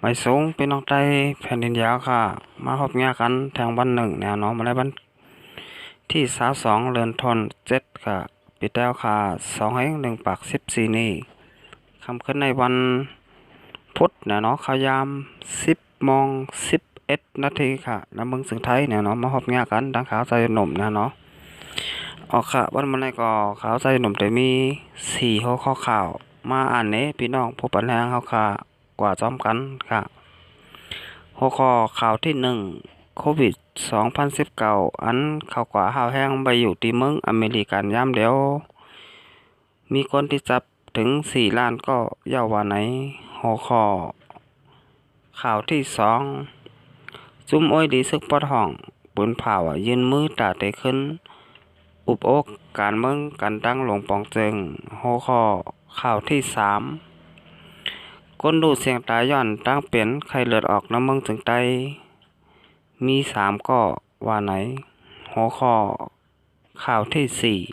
ไม่สูงพี่น้องใต้แผ่นดินยาวค่ะมาพบเงียกันแทงวันหนึ่งแนวน้องมาได้วันที่22เดือนธันวาคม7ค่ะปีแต้วค่ะ2/1/14นี้คำขึ้นในวันพุธแนวน้องข่าวยาม10:11 นาทีค่ะน้ำเมืองสึงไทยแนวน้องมาพบเงียกันดังขาวใจหนุ่มแนวน้องออกค่ะวันมันในก็ขาวใจหนุ่มแต่มี4หัวข้อข่าวมาอ่านเน้พี่น้องผู้ปัญหาเขาค่ะกว่าจอมกันค่ะหัวข้อข่าวที่1โควิด2019อันข่าวกว่าห้าวแห้งไปอยู่ที่เมืองอเมริกันยามเดียวมีคนที่จับถึง4 ล้านก็เย่าว่าไหนหัวข้อข่าวที่2จุ้มอ้อยดีซึกปอดห้องปืนเผายืนมือตาเตขึ้นอุบอกการเมืองกันตั้งหลงปองเจิงหัวข้อข่าวที่3ก้นดูเสียงตายย่อนตั้งเป็นไข้เลือดออกน้ำเมืองจึงไตมี3ก็ว่าไหนหัวข้อข่าวที่4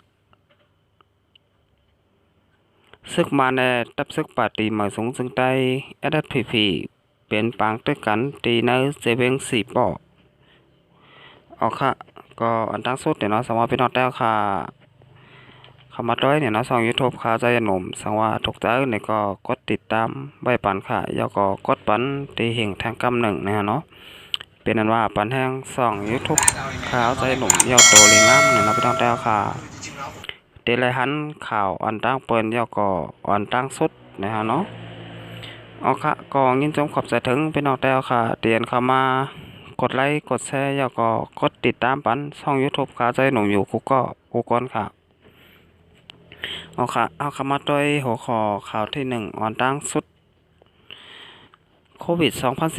ซึกมาแนตับซึกปาตีมาสูงจึงไตSSPPเป็นปางตึกกันตีในเซเวง4 ปอเอาค่ะก็อันตั้งสุดเนี่ยเนาะสำหรับพี่น้องแต้วค่ะเข้ามาด้วยเนี่ยเนาะช่อง YouTube ค่ะใจหนุ่มสังว่าถูกใจเนี่ยก็กดติดตามใบปันค่ะแล้วก็กดปันตีเห่งแทงกำหนึ่งนะฮะเนาะเป็นอันว่าปันแห้งช่อง YouTube ข่าวใจหนุ่มเยาโตลิงน้ำเนี่ยเนาะพี่น้องแต้วค่ะเตลัยหันข่าวอันตั้งเปิ้นแล้วก็อันตั้งสุดนะฮะเนาะเอาค่ะก็ยินจมขอบใจถึงพี่น้องแต้วค่ะเตียนเข้ามากดไลค์กดแชร์แล้วก็กดติดตามปันช่อง YouTube ข่าวใจหนุ่มอยู่กูก่อนค่ะเอาค่ะเอาคำมาด้วยหัวข้อข่าวที่1อ่อนตั้งสุดโควิด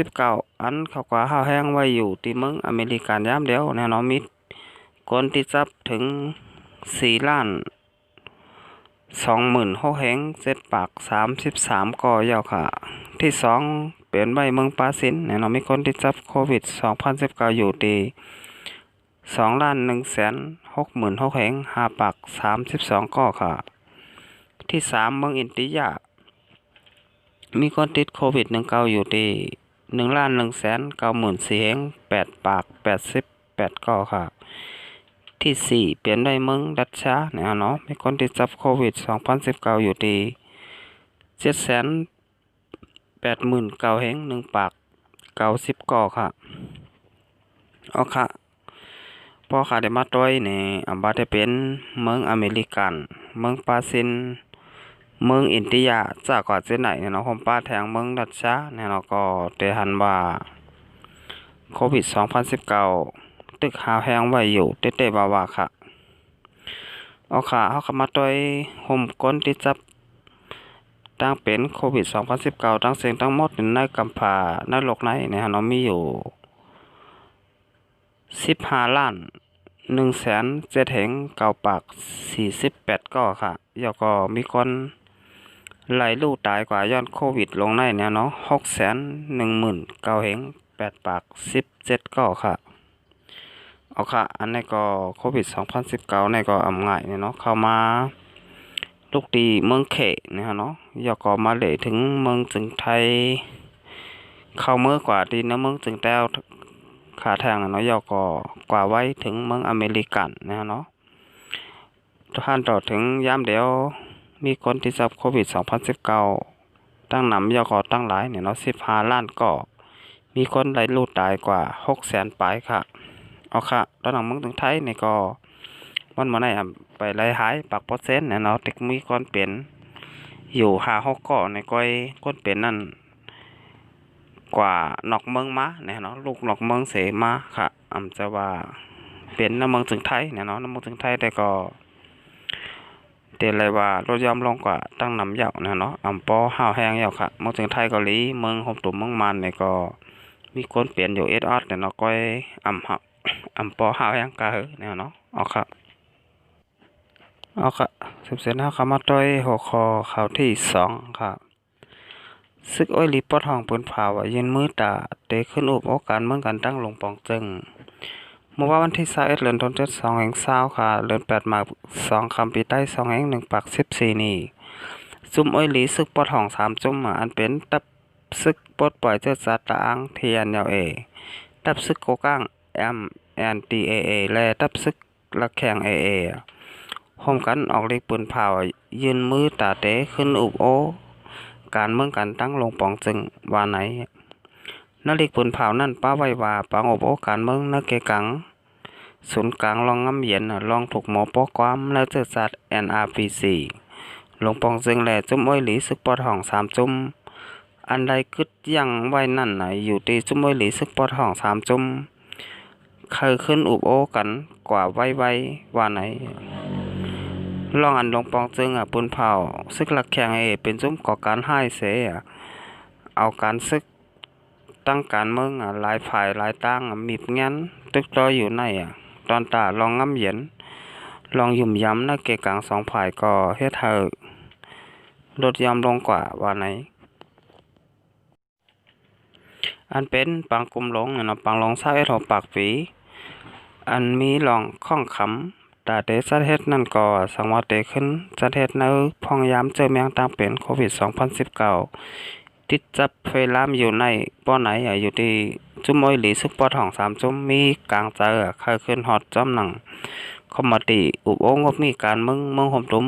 2019อันข่าวกว่าห้าวแห้งไว้อยู่ที่เมืองอเมริกันยามเดียวแนวน้อมิดคนที่จับถึง4 ล้าน26,000แหง7 ปาก33ก่อยาวค่ะที่2เป็นใบเมืองปาสินแนวน้อมีคนที่จับโควิด2019อยู่ที่2,166,000แหง5 ปาก32ก่อค่ะที่3เมืองอินเดียมีคนติดโควิด19อยู่ที่1,194,000แหง8 ปาก88ก่อค่ะที่4เปลี่ยนด้วยเมืองดัชชาเนี่ยเนาะมีคนติดจับโควิด2019อยู่ที่789,000แหง1 ปาก90ก่อค่ะเอาค่ะพอค่ะได้มาต้อยนี่อันบาได้เป็นเมืองอเมริกันเมืองปาซินเมืองอินเดียจากก่อนเส้นไหนเนี่ยเนาะผมป้าแทงเมืองดัชชาเนี่ยเนาะก็เตหันว่าโควิด2019ตึกหาวแห้งไว้อยู่เต้ๆว่าค่ะเอาค่ะเฮาเข้ามาต้อยห่มก้นที่จับตั้งเป็นโควิด2019ตั้งเสียงทั้งหมดในกำพาในโลกไหนเนี่ยเนาะมีอยู่15 ล้าน107,000แหง9 ปาก48ก่อค่ะแล้วก็มีคนไหลลูกตายกว่าย้อนโควิดลงในเนี่ยเนาะ619,000แหง8 ปาก17ก่อค่ะเอาค่ะอันนี้ก็โควิด2019นี่ก็อำง่ายเนี่ยเนาะเข้ามาลูกดีเมืองเขเนี่ยเนาะแล้วก็มาเลยถึงเมืองจึงไทยเข้าเมื่อกว่าดีนะเมืองจึงแต้วขาแทงเนาะแล้วก็กว่าไว้ถึงเมืองอเมริกันนะเนาะท่านต่อถึงยามเดียวมีคนที่จับโควิด2019ตั้งนำแล้วก็ตั้งหลายเนี่ยเนาะ15 ล้านก็มีคนไหลลูกตายกว่า600,000ปลายค่ะเอาค่ะตอนหลังเมืองถึงไทยนี่ก็มันมาได้ไปไล่หายปัก%เนี่ยเนาะแต่มีคนเป็นอยู่5-6ก่อในก้อยคนเป็นนั่นกว่านอกเมืองมาเนี่ยเนาะลูกนอกเมืองเสมาค่ะจะว่าเป็นในเมืองถึงไทยเนี่ยเนาะในเมืองถึงไทยแต่ก็เตียนเลยว่าลดยอมลงกว่าตั้งนำยาวนะเนาะปอห้าวแห้งยาวค่ะเมืองถึงไทยเกาหลีเมืองโฮมตุ่มเมืองมันเนี่ยก็มีคนเปลี่ยนอยู่ออดเนี่ยเนาะก้อยปอห้าวแห้งกะเหอเนี่ยเนาะเอาค่ะสืบเสร็จแล้วคำมาต้อยหัวข้อข่าวที่2ค่ะซึกอ้อยลีปอดห้องปืนเผายืนมือตาเตะขึ้นอุบโอกาสเมืองกันตั้งลงปองจึงเมื่อวันที่21เดือนธันวาคม2/20ค่ะเดือน8มา2 คำปีใต้2/1 ปาก14นี่ซุ่มอ้อยหลีซึกปอดห้อง3 จุ่มอันเป็นตับ ซึกปลดปล่อยเจ้าสัตว์ตาง TNLA ดับซึกโกกัง MNDAA และดับซึกละแข่ง AA ร่วมกันออกฤทธิ์ปืนเผายืนมือตาเตขึ้นอุบโอการเมืองการตั้งลงปองจึงว่าไหนนาฬิกปืนเผานั่นป้าไว้ว่าปังอบโอการเมืองนักเกกังศูนย์กลางลองงำเย็นลองถูกหมอปอความและเจอสัตว์ NRPC ลงปองจึงแหล่จุ้มอ้อยหลีซึกปอดห้อง3จุ้มอันใดกึดยังไว้นั่นอยู่ตีจุ้มอ้อยหลีซึกปอดห้อง3จุ้มเคยขึ้นอุบโอกันกว่าไว้ว่าไหนลองอันลงปองจึงปืนเผาซึกหลักแข่งเป็นจุ้มก่อการให้เสียเอาการซึกตั้งการเมืองหลายฝ่ายหลายตั้งมีงั้นตึกรออยู่ในตอนตาลองงำเย็นลองยุ่มย้ำนักเกกลางสองฝ่ายก็เฮ็ดให้ลดยอมลงกว่าว่าไหนอันเป็นปังกลุ่มลงปังลงเศร้าเอ็ดหกปากปีอันมีลองข้องขำตาเตสัตเฮ็ดนั่นก็สังวาเตขึ้นสัตเฮ็ดในพองยามเจอแมงต่างเป็นโควิด2019ติดจับเฟลามอยู่ในป้อไหนอยู่ที่จุ้มอ้อยหลีซึกปอทอง3จุ้มมีกลางเจอเคยขึ้นฮอตจอมหนังคอมมติอุบโองบมีการเมืองห่มตุ้ม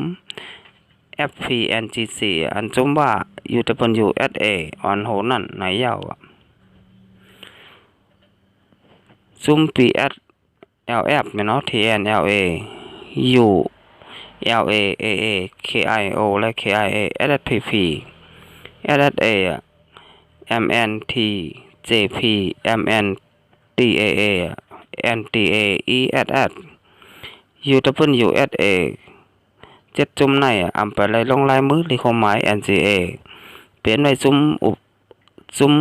FPNGC อันจุ้มว่า UWSA อ่อนโหนั่นไหนยาวจุ้ม PSLF แม่นเนาะ TNLA ULAAA KIO และ KIA SSPP SSA MNTJP MNDAA NDA ESS UWSA 7จุ่มในอำไปไล่ลงลายมือหรือความหมาย NCA เปลี่ยนไว้จุ่ม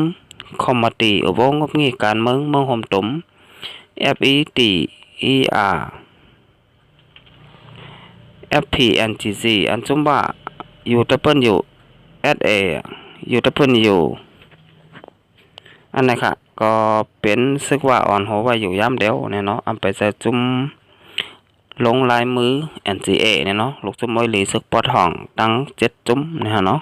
คอมมติอุบงบงี้การเมืองห่มตุ้ม FEDER FPNGC อันจุ่มว่า UWSA UW อันนี้ค่ะก็เป็นซึกว่าอ่อนโหไว้อยู่ย่ำเดียวเนี่ยเนาะอำไปใส่จุ่มลงลายมือ NCA เนี่ยเนาะลูกจุ่มอ้อยหลีซึกปอทองตั้ง7จุ่มเนี่ยเนาะ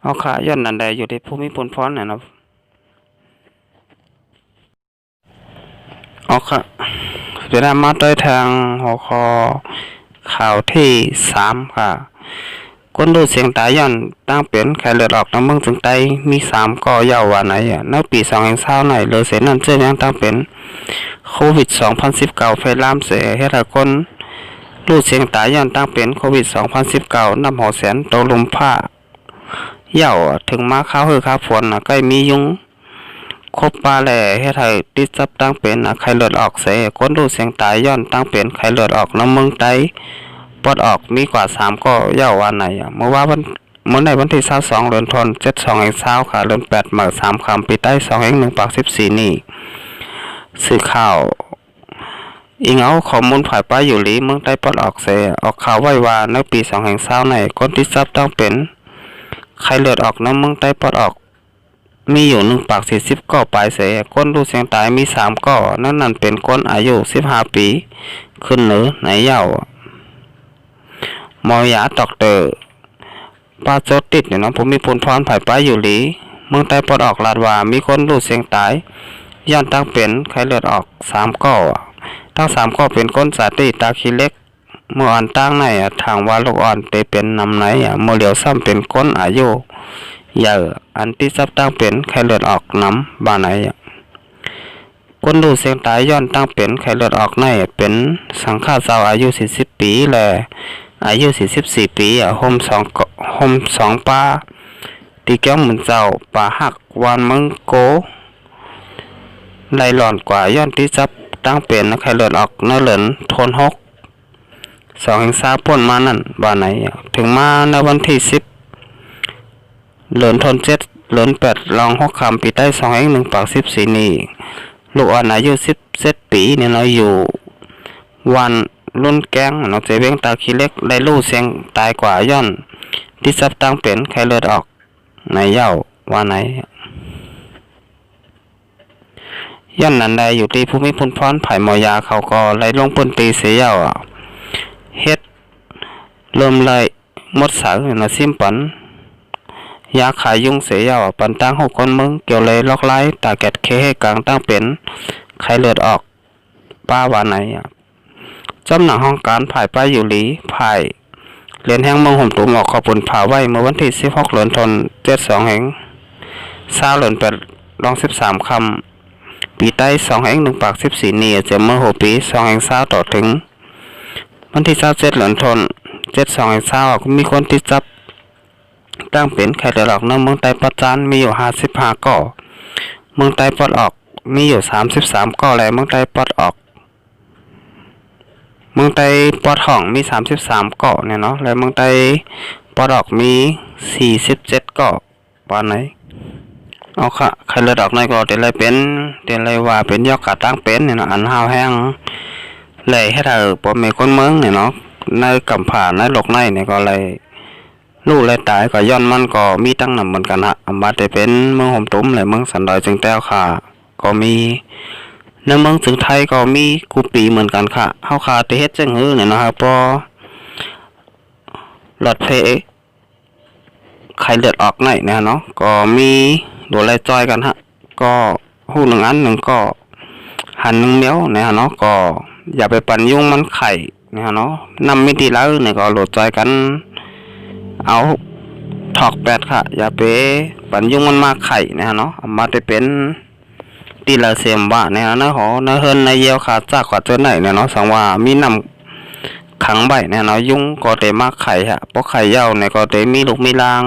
เอาค่ะย้อนนันใดอยู่ที่ภูมิพลพรเนี่ยเนาะเอาค่ะเวลามาโดยทางหัวข้อข่าวที่3ค่ะคนดูเสียงตายย้อนตั้งเป็นไข้เลือดออกน้ำเมืองถึงไตมี3ก่อยาวว่าไหนในปี2020ไหนเลยเสนั่นเชื่อยังตั้งเป็นโควิด2019ไฟลามเสียเฮ็ดให้คนดูเสียงตายย้อนตั้งเป็นโควิด2019นำหอแสนตกลมผ้ายาวถึงมาข้าวคือข้าวฝนใกล้มียุงคบปลาแหล่เฮ็ดให้ติดจับตั้งเป็นไข้เลือดออกเสียคนดูเสียงตายย้อนตั้งเป็นไข้เลือดออกน้ำเมืองไตปลดออกมีกว่า3ก็ย่าวันไหนเมื่อในวันที่22เดือนธันวาคม72ค่ะเดือน8มื้อ3ค่ำปีใต้2/1ปาก14นี่สื่อข่าวอิงเอาข้อมูลผ่ายป้ายอยู่หลีเมืองใต้ปลดออกเสออกข่าวไว้ว่าในปี2020ในคนที่ทราบต้องเป็นไข้เลือดออกในเมืองใต้ปลดออกมีอยู่1ปาก40ก็ปลายเสคนดูเสียงตายมี3ก็นั่นเป็นคนอายุ15ปีขึ้นหรือไหนยาวมอยาดอกเตอร์ปาโจติดเนี่ยน้องผมมีพลพรผ่ายป้ายอยู่หลีเมืองใต้ปลดออกลาดว่ามีคนรู้เสียงตายย้อนตั้งเป็นไข้เลือดออก3ก้อทั้ง3ก้อเป็นคนสาติตาขี้เล็กเมื่ออ่อนตั้งในทางว่าลูกอ่อนเตเป็นนำไหนเมื่อเหลียวซ้ำเป็นคนอายุใหญ่อันที่ซับตั้งเป็นไข้เลือดออกน้ำบ้านไหนคนรู้เสียงตายย้อนตั้งเป็นไข้เลือดออกในเป็นสังฆาสาวอายุ40ปีและอายุ44ปีห่ม2ป้าตีแก้วเหมือนเจ้าป่าหักวานเมืองโกไล่หล่อนกว่าย้อนที่จับตั้งเป็นไข้เลือดออกในเหลือนทน6 2/3ป่นมานั่นบ้านไหนถึงมาในวันที่10เหลือนทน7เหลือน8รอง6ค่ำปีใต้2/1ปาก14นี่ลูกอ่อนอายุ17ปีเนี่ยเราอยู่วันรุ่นแก้งนอกจากเบี้ยงตาขี้เล็กได้ลู่เสียงตายกว่าย้อนที่ซับตั้งเป็นไข้เลือดออกในเย้าว่าไหนย้อนนั้นใดอยู่ที่ภูมิพลพรไผ่หมอยาเขาก็ไล่ลงปืนตีเสียเย้าเฮ็ดเริ่มไล่ มดสาวนะซิมปันยาขายยุงเสียยาวปันตั้ง6คนมึงเกี่ยวเลยล็อกไล่ตาแกดเคให้กลางตั้งเป็นไข้เลือดออกป้าว่าไหนจำหนังห้องการผ่ายป้ายอยู่หลีผ่ายเรียนแห้งเมืองห่มตุ่มออกขอบปุ่นผ่าไว้เมื่อวันที่16 เดือนธันวาคม72แห่ง20 เดือน8 ลอง13คำปีใต้2แห่ง1 ปาก 14นี่จะเมื่อ6 ปี2แห่ง20ต่อถึงวันที่27 เดือนธันวาคม72แห่ง20ก็มีคนที่จับตั้งเป็นไข้เลือดออกในเมืองไต้ปัจจานมีอยู่55ก่อเมืองไต้ปอดออกมีอยู่33ก่อและเมืองไต้ปอดออกเมืองไต้ปอดห้องมี33เกาะเนี่ยเนาะและเมืองไต้ปอดออกมี47เกาะว่าไหนเอาค่ะไข้เลือดออกในก็เดี๋ยวอะไรว่าเป็นยอกกะตั้งเป็นเนี่ยเนาะอันห้าวแห้งเลยให้เธอบ่มีคนเมืองเนี่ยเนาะในกำผ่าในโลกในเนี่ยก็เลยลูกเลยตายก็ย้อนมันก็มีตั้งนำเหมือนกันฮะอำมาได้เป็นเมืองห่มตุ้มและเมืองสันดอยจึงแต้วค่ะก็มีในเมืองถึงไทยก็มีกูปีเหมือนกันค่ะเฮาคาไปเฮ็ดจังหื้อเนี่ยนะครับพอหลอดเพไข้เลือดออกในเนี่ยเนาะก็มีโดนไล่จอยกันฮะก็ฮู้หนึ่งอันหนึ่งก็หันหนึ่งเมียวเนี่ยเนาะก็อย่าไปปั่นยุ่งมันไข่เนี่ยเนาะนำมิติแล้วเนี่ยก็โหลดจอยกันเอาถอก8ค่ะอย่าไปปั่นยุ่งมันมาไข่เนี่ยเนาะเอามาได้เป็นตีละเสียมว่าเนี่ยนะหอนะเฮินในเยียวขาจากกว่าเจอไหนเนี่ยเนาะสังว่ามีนำขังใบเนี่ยเนาะยุ่งก็เตมากไข่ฮะเพราะไข่เย่าเนี่ยก็เตมีลูกมีราง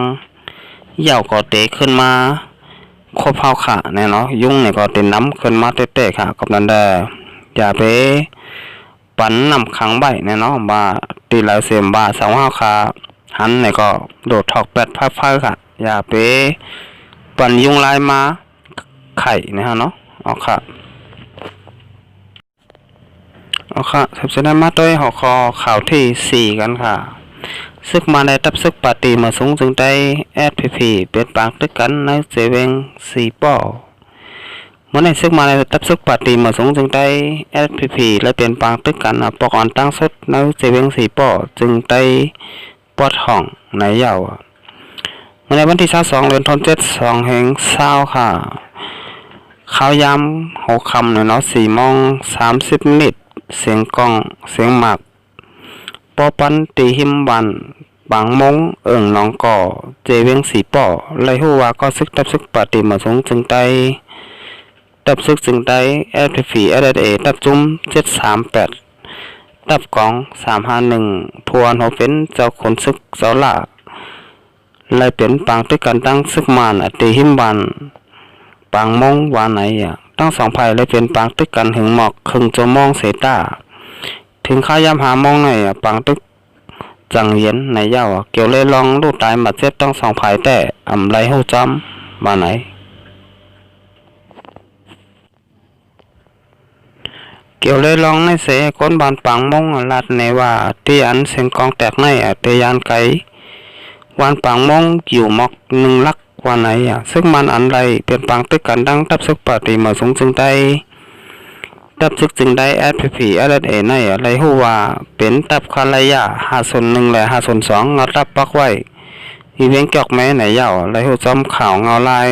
เย่าก็เตขึ้นมาครบเฮาค่ะเนี่ยเนาะยุ่งเนี่ยก็เตน้ำขึ้นมาเตะๆค่ะกับนั้นได้อย่าไปปั่นนำขังใบเนี่ยเนาะมาตีละเสียมว่าสังว่าค่ะหันเนี่ยก็โดดถอก8พับๆค่ะอย่าไปปั่นยุ่งลายมาไข่นะฮะเนาะเอาค่ะสับเสนอมาด้วยหัวข้อข่าวที่4กันค่ะซึกมาในตับซึกปาร์ตี้มาสูงจึงได้ SPP เปลี่ยนปางตึกกันในเจเวง4ป่อเมื่อในซึกมาในตับซึกปาร์ตี้มาสูงจึงได้ SPP และเปลี่ยนปางตึกกันปอกอ่อนตั้งสุดในเจเวง4ป่อจึงได้ปอดห้องในยาวเมื่อในวันที่22 เดือนธันวาคม2แห่ง20ค่ะข้าวยำ6คำเนาะ4:30 นเสียงกล้องเสียงหมักปอปันตีหิมบันบางมงน้องก่อเจเวียง4ป่อไล่ฮู้ว่าก็ซึกตับซึกปาร์ตี้มาสงจึงไตตับซึกจึงไต SPP SSA ตับจุ้ม738ตับกอง351พวนหัวเป็นเจ้าคนซึกเจ้าล่าไล่เป็นปางตึกกันตั้งซึกมานตีหิมบันปางมงวาไหนตั้ง2ภัยเลยเป็นปางตึกกันหึงหมอกครึ่งจะมองเสตาถึงข้ายำหามองในปางตึกจังเย็นในเย้าเกี่ยวเลยลองลูกตายมาเจ็บต้อง2ภัยแต่อำไรหูจำมาไหนเกี่ยวเลยลองในเสก้นบานปางมงลาดในว่าที่อันเสียงกองแตกในเตยานไกวานปางมงอยู่หมอก1 ลักว่าไหนซึ่งมันอันไรเป็นปางตึกกันดังตับซึกปาร์ตี้มาสูงจึงได้ตับซึกจึงได้ SPP SSA ในอะไรฮู้ว่าเป็นตับคาลายา5/1และ5/2งัดรับปักไว้อีเวียงจอกแม่ไหนยาวอะไรฮู้จอมข่าวเงาลาย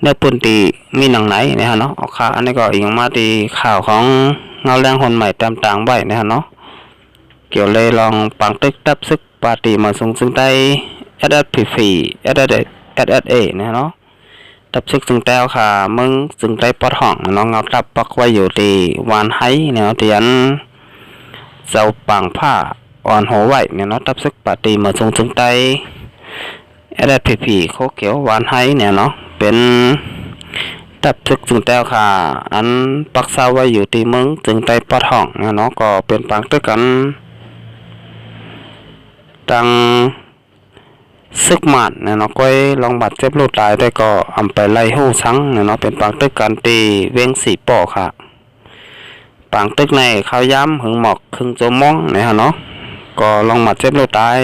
ในปืนตีมีหนังไหนนะฮะเนาะเอาข่าวอันนี้ก็อีกมาตีข่าวของเงาแรงคนใหม่ตามต่างไว้นะฮะเนาะเกี่ยวเลยลองปังตึกตับซึกปาร์ตี้มาสูงจึงได้SSPP SSA นะเนาะตับซึกจึงแต้วค่ะมึงจึงได้ปอดห้องน้องเงาตับปักไว้อยู่ที่วานไห้เนี่ยเตียนเจ้าปังผ้าอ่อนหัวไหวเนี่ยเนาะตับซึกปาร์ตี้มาสูงจึงได้ SSPP โคเขียววานไห้เนี่ยเนาะเป็นตับซึกจึงแต้วค่ะอันปักเสาไว้อยู่ที่มึงจึงได้ปอดห้องเนี่ยเนาะก็เป็นปังตึกกันดังซึกหมัดเนี่ยเนาะก้อยลองบัดเจ็บลูกตายแต่ก็อำไปไล่หู้ซังเนี่ยเนาะเป็นปางตึกกันตีเวียง4ป่อค่ะปางตึกในข้าวย้ำหึงหมอกครึ่งโจมองเนี่ยเนาะก็ลองบัดเจ็บลูกตาย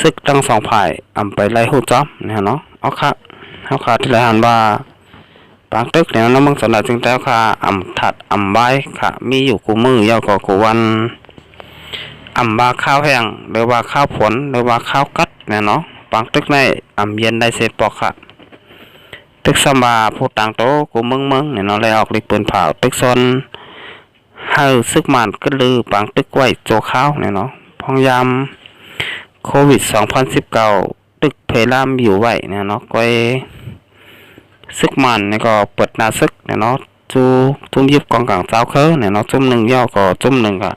ซึกตั้ง2ฝ่ายอำไปไล่หู้จ๊อบเนี่ยเนาะเอาค่ะที่หลายหันว่าปางตึกเนี่ยน้ำมึงสนับจึงแต่ค่ะอำถัดอำใบค่ะมีอยู่กูมือยาวก็กูวัน ว่าข้าวแห้งหรือว่าข้าวผลหรือว่าข้าวกัดเนี่ยเนาะบางตึกในเย็นได้เสร็จปอกค่ะตึกสมบาผู้ต่างโตกูมึงเนี่ยเนาะเลยออกลิปืนเผาตึกซนเฮาซึกมันก็ลือบางตึกไว้โจข้าวเนี่ยเนาะพองยามโควิด2019ตึกเพลามอยู่ไว้เนี่ยเนาะก้อยซึกมันเนี่ยก็เปิดหน้าซึกเนี่ยเนาะจูทุ่มยิบกองกลางเจ้าเคอเนี่ยเนาะจุ่มหนึ่งย่อก็จุ่มหนึ่งก็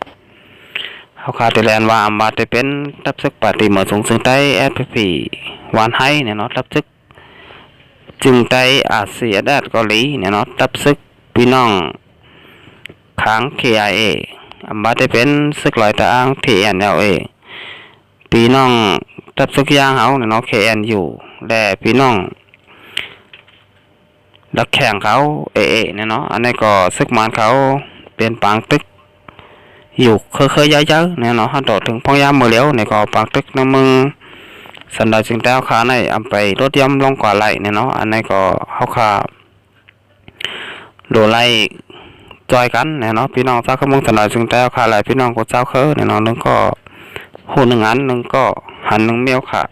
เขาคาดแลนว่ามาจะเป็นรับซึกปฏิมาส่งซึ่งใต้แอดพีวานให้เนี่ยเนาะรับซึกจึงใต้อาเซียแดดเกาหลีเนี่ยเนาะรับซึกพี่น้องค้าง KIA มาจะเป็นซึกลอยตะอ้าง TNLA พี่น้องรับซึกย่างเขาเนี่ยเนาะ KNU และพี่น้องดักแข่งเขาเนี่ยเนาะอันนี้ก็ซึกมันเขาเป็นปางตึกอยู่เคยเยอะๆเนี่ยเนาะฮันโดถึงพองยามมือเลี้ยวเนี่ยก็ปางตึกน้ำมึงสันดาจึงแต้วขาในไปรถย่ำลงกว่าไหลเนี่ยเนาะอันนี้ก็เขาขาโดไล่จอยกันเนี่ยเนาะพี่น้องเจ้าขมุงสันดาจึงแต้วขาไหลพี่น้องก็เจ้าเคอเนี่ยเนาะนึงก็หูหนึ่งอันนึงก็หันหนึ่งเมียวค่ะ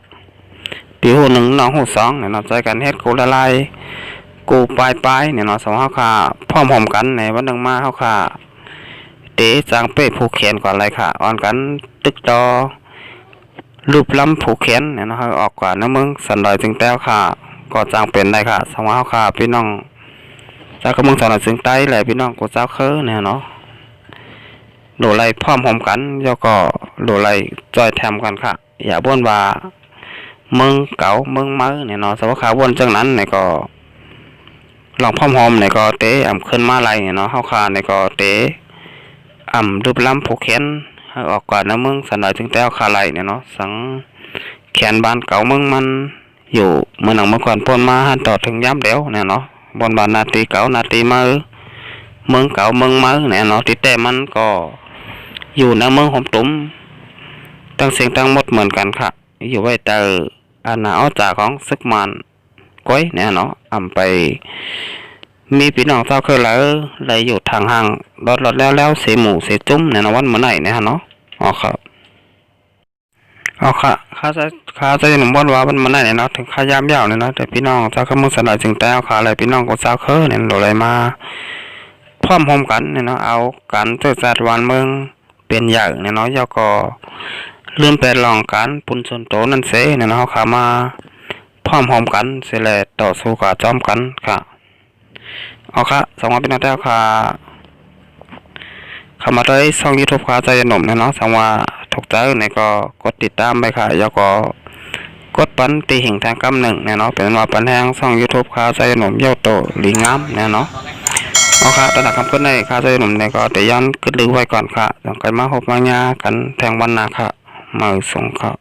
ปีหูหนึ่งน้องหูสองเนี่ยเนาะใจกันเฮ็ดกูละลายกูปลายเนี่ยเนาะสองเขาขาพร้อมหอมกันในวันหนึ่งมาเขาขาเตะจางเป้ผูกแขนก่อนเลยค่ะอ่อนกันตึกดอรูปล้ำผูกแขนเนี่ยนะออกกว่าน้ำมึงสันดอยจึงแต้วค่ะก็จางเป็นได้ค่ะสองเขาค่ะพี่น้องเจ้ากำมึงสันดอยจึงใต้แหละพี่น้องกูเจ้าเคอเนี่ยเนาะโดไล่พร้อมหอมกันย่อก็โดไล่จอยแถมกันค่ะอย่าบ่นว่ามึงเก่ามึงมือเนี่ยเนาะสวัสดิ์ขาวนจังนั้นเนี่ยก็ลองพร้อมหอมเนี่ยก็เตะขึ้นมาไรเนี่ยเนาะเขาค่ะเนี่ยก็เตะรูปล้ำผูกแขนให้ออกก่อนนะมึงสันดอยถึงแต้วคาไหลเนี่ยเนาะสังแขนบ้านเก่ามึงมันอยู่เมื่อหนังเมื่อก่อนปนมาหันต่อถึงย้ำเดียวเนี่ยเนาะบนบ้านนาตีเก่านาตีมือเมืองเก่าเมืองมือเนี่ยเนาะที่แต่มันก็อยู่ในเมืองหอมตุ้มตั้งเสียงตั้งหมดเหมือนกันค่ะอยู่ไว้แต่อาณาอจากของซึกมันก้อยเนี่ยเนาะไปมีพี่น้องเจ้าเคยเลยอยู่ทางห่างรถแล้วเสียหมูเสียจุ้มเนี่ยนะวันเมื่อไหร่เนี่ยฮะเนาะอ๋อครับอ๋อค่ะข้าจะหนุ่มบ่นว่าวันเมื่อไหร่เนี่ยเนาะถึงข้ายามยาวเนี่ยเนาะแต่พี่น้องเจ้าขมุสนาจึงแต่เอาขาอะไรพี่น้องก็เจ้าเคยเนี่ยโดดอะไรมาพร้อมหอมกันเนี่ยเนาะเอากันเจ้าจัดวันเมืองเป็นใหญ่เนี่ยเนาะย่อก็เลื่อนไปลองกันปุ่นส่วนโตนั่นเสเนี่ยเนาะขามาพร้อมหอมกันเสร็จแล้วต่อสู้กับจอมกันค่ะเอาค่ะสองวันเป็นแล้วค่ะเข้ามาได้ช่อง YouTube ค่ะใจหนุ่มเนาะสองว่าถูกใจเนี่ยก็กดติดตามไปค่ะแล้วก็กดปันตีหิ่งทางกำหนึ่งเนี่ยเนาะเป็นว่าปันแห้งช่อง YouTube ค่ะใจหนุ่มเย้าโตหลีงามเนี่ยเนาะเอาค่ะตระหนักคำพูดในค่ะใจหนุ่มเนี่ยก็แต่ย้อนขึ้นลือไว้ก่อนค่ะต้องการมาพบมายากันแทงวันนาค่ะมาส่งค่ะ